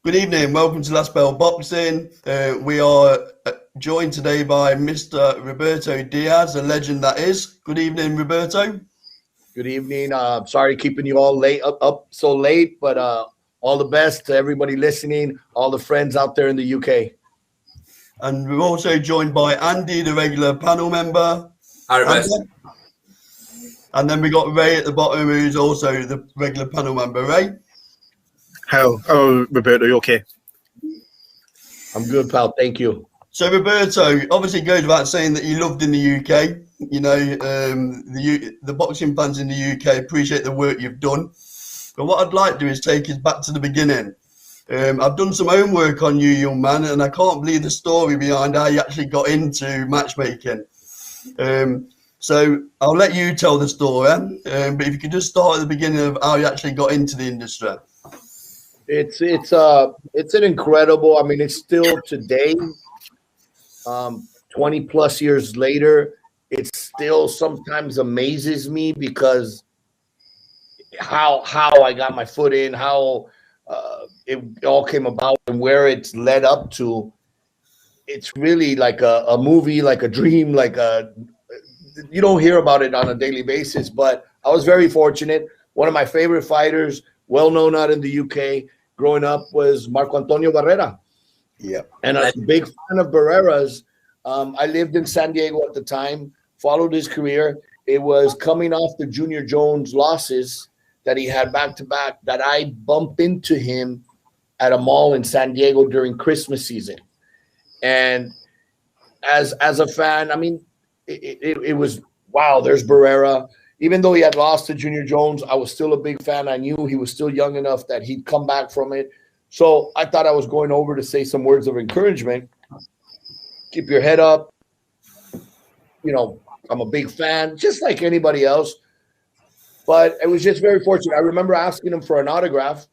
Good evening. Welcome to Last Bell Boxing. We are joined today by Mr. Roberto Diaz, a legend that is. Good evening, Roberto. Good evening. Sorry keeping you all late up so late, but all the best to everybody listening, all the friends out there in the UK. And we're also joined by Andy, the regular panel member. Andy. And then we got Ray at the bottom, who's also the regular panel member. Ray? Hello, Roberto. You okay? I'm good, pal. Thank you. So, Roberto, obviously it goes without saying that you lived in the UK. You know, the boxing fans in the UK appreciate the work you've done. But what I'd like to do is take us back to the beginning. I've done some homework on you, young man, and I can't believe the story behind how you actually got into matchmaking. So I'll let you tell the story, but if you could just start at the beginning of how you actually got into the industry. It's an incredible. I mean, it's still today, 20 plus years later, it still sometimes amazes me because how I got my foot in, how it all came about, and where it's led up to. It's really like a movie, like a dream, like you don't hear about it on a daily basis. But I was very fortunate. One of my favorite fighters, well known out in the UK, growing up, was Marco Antonio Barrera. Yeah, and I'm a big fan of Barrera's. I lived in San Diego at the time, followed his career. It was coming off the Junior Jones losses that he had back-to-back that I bumped into him at a mall in San Diego during Christmas season. And as a fan, I mean, it was, wow, there's Barrera. Even though he had lost to Junior Jones, I was still a big fan. I knew he was still young enough that he'd come back from it. So I thought I was going over to say some words of encouragement. Keep your head up. You know, I'm a big fan, just like anybody else. But it was just very fortunate. I remember asking him for an autograph,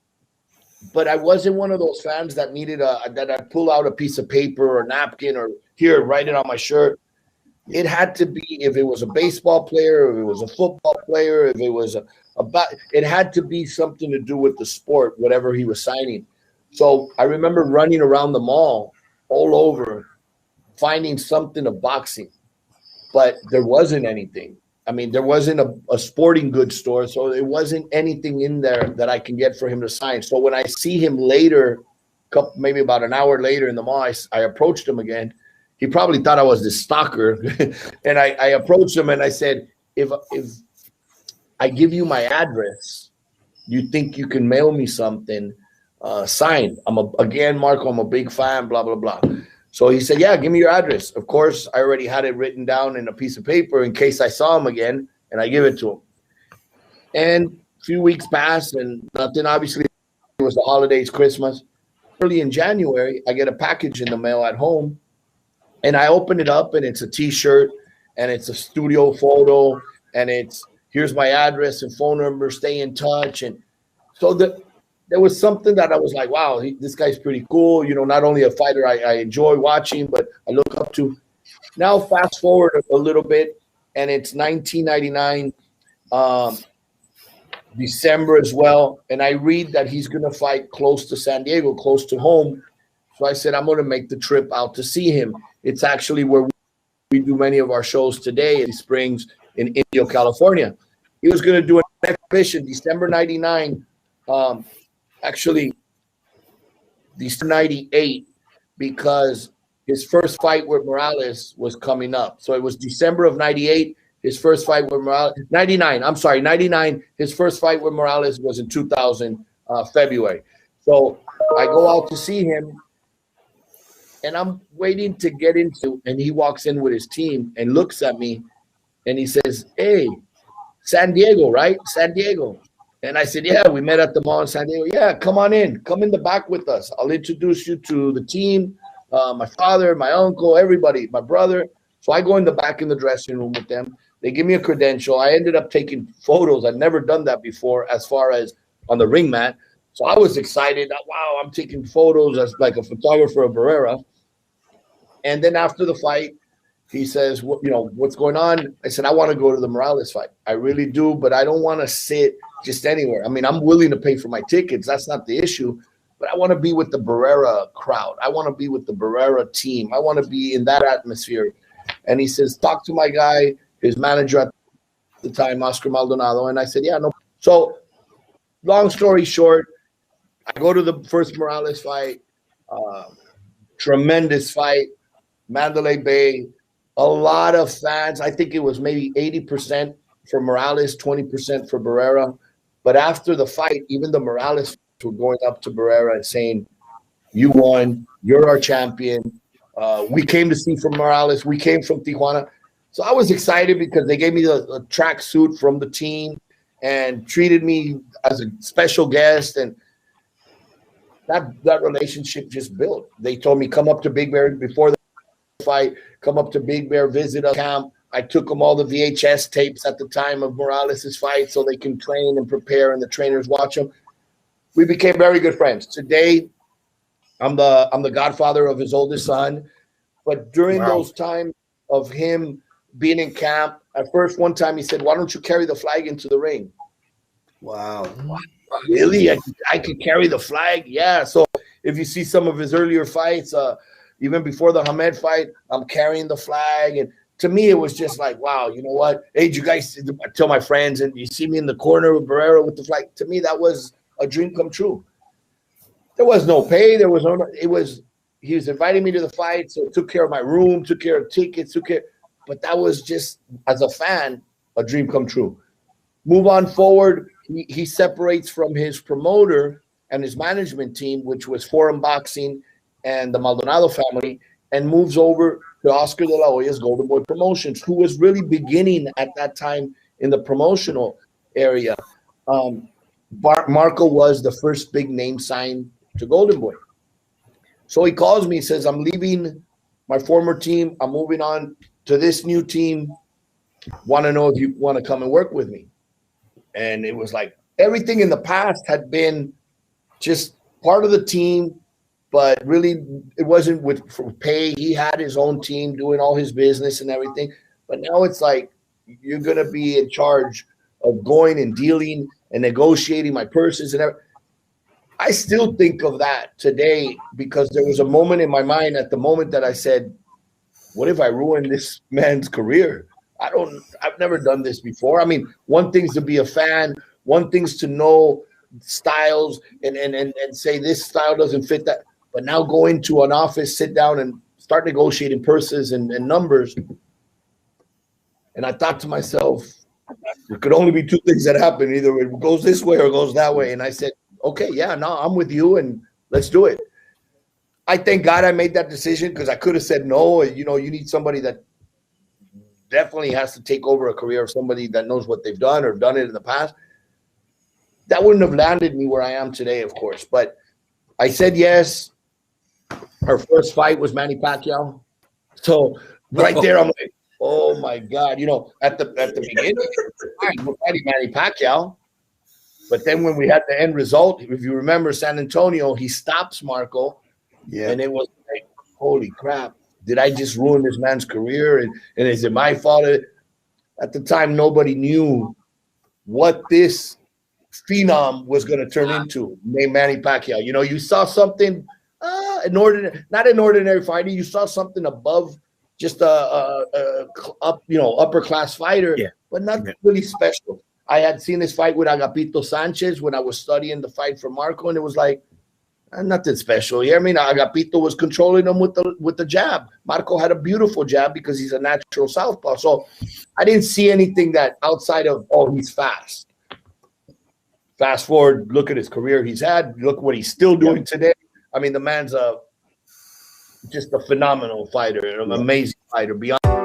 but I wasn't one of those fans that needed that I'd pull out a piece of paper or a napkin or here, write it on my shirt. It had to be, if it was a baseball player, if it was a football player, if it was it had to be something to do with the sport, whatever he was signing. So I remember running around the mall all over, finding something of boxing, but there wasn't anything. I mean, there wasn't a sporting goods store, so there wasn't anything in there that I can get for him to sign. So when I see him later, maybe about an hour later in the mall, I approached him again. He probably thought I was this stalker. And I approached him and I said, if I give you my address, you think you can mail me something signed? Again, Marco, I'm a big fan, blah, blah, blah. So he said, yeah, give me your address. Of course, I already had it written down in a piece of paper in case I saw him again, and I give it to him. And a few weeks passed and nothing. Obviously, it was the holidays, Christmas. Early in January, I get a package in the mail at home. And I open it up, and it's a T-shirt, and it's a studio photo, and it's, here's my address and phone number, stay in touch. And so there was something that I was like, wow, this guy's pretty cool. You know, not only a fighter I enjoy watching, but I look up to. Now fast forward a little bit, and it's 1999, December as well, and I read that he's going to fight close to San Diego, close to home. So I said, I'm going to make the trip out to see him. It's actually where we do many of our shows today in Springs in Indio, California. He was going to do an exhibition December 99, actually December 98, because his first fight with Morales was coming up. So it was December of 98, his first fight with Morales. 99. His first fight with Morales was in 2000, February. So I go out to see him. And I'm waiting to get into, and he walks in with his team and looks at me, and he says, hey, San Diego, right? San Diego. And I said, yeah, we met at the mall in San Diego. Yeah, come on in. Come in the back with us. I'll introduce you to the team, my father, my uncle, everybody, my brother. So I go in the back in the dressing room with them. They give me a credential. I ended up taking photos. I'd never done that before as far as on the ring mat. So I was excited. Wow, I'm taking photos as like a photographer of Barrera. And then after the fight, he says, what's going on? I said, I want to go to the Morales fight. I really do, but I don't want to sit just anywhere. I mean, I'm willing to pay for my tickets. That's not the issue. but I want to be with the Barrera crowd. I want to be with the Barrera team. I want to be in that atmosphere. And he says, talk to my guy, his manager at the time, Oscar Maldonado. And I said, yeah, no. So long story short, I go to the first Morales fight, tremendous fight, Mandalay Bay, a lot of fans. I think it was maybe 80% for Morales, 20% for Barrera. But after the fight, even the Morales were going up to Barrera and saying, you won, you're our champion. We came to see from Morales. We came from Tijuana. So I was excited because they gave me a track suit from the team and treated me as a special guest. And that relationship just built. They told me, come up to Big Bear before the fight, come up to Big Bear, visit us camp. I took them all the VHS tapes at the time of Morales' fight so they can train and prepare and the trainers watch them. We became very good friends. Today, I'm the godfather of his oldest son. But during those times of him being in camp, at first one time he said, why don't you carry the flag into the ring? Wow. Really? I could carry the flag? Yeah. So if you see some of his earlier fights, even before the Hamed fight, I'm carrying the flag. And to me, it was just like, wow, you know what? Hey, you guys, I tell my friends, and you see me in the corner with Barrera with the flag. To me, that was a dream come true. There was no pay. There was no, he was inviting me to the fight. So took care of my room, took care of tickets, but that was just, as a fan, a dream come true. Move on forward. He separates from his promoter and his management team, which was Foreign Boxing and the Maldonado family, and moves over to Oscar de la Hoya's Golden Boy Promotions, who was really beginning at that time in the promotional area. Marco was the first big name signed to Golden Boy. So he calls me, he says, I'm leaving my former team. I'm moving on to this new team. Want to know if you want to come and work with me. And it was like everything in the past had been just part of the team, but really it wasn't with pay. He had his own team doing all his business and everything. But now it's like you're going to be in charge of going and dealing and negotiating my purses and everything. I still think of that today because there was a moment in my mind at the moment that I said, what if I ruin this man's career? I've never done this before. I mean, one thing's to be a fan, one thing's to know styles and say this style doesn't fit that. But now go into an office, sit down and start negotiating purses and numbers. And I thought to myself, there could only be two things that happen. Either it goes this way or it goes that way. And I said, okay, yeah, no, I'm with you and let's do it. I thank God I made that decision because I could have said no. You know, you need somebody that definitely has to take over a career of somebody that knows what they've done or done it in the past. That wouldn't have landed me where I am today, of course. But I said yes. Her first fight was Manny Pacquiao. So right there, I'm like, oh my God. You know, at the beginning, we're fighting Manny Pacquiao. But then when we had the end result, if you remember San Antonio, he stops Marco. Yeah. And it was like, holy crap. Did I just ruin this man's career? And is it my fault? At the time, nobody knew what this phenom was going to turn into, named Manny Pacquiao. You know, you saw something, not an ordinary fighter. You saw something above just upper class fighter, but nothing really special. I had seen this fight with Agapito Sanchez when I was studying the fight for Marco, and it was like, nothing special here. I mean, Agapito was controlling him with the jab. Marco had a beautiful jab because he's a natural southpaw. So I didn't see anything that outside of, oh, he's fast. Fast forward, look at his career he's had. Look what he's still doing today. I mean, the man's just a phenomenal fighter, an amazing fighter. Beyond.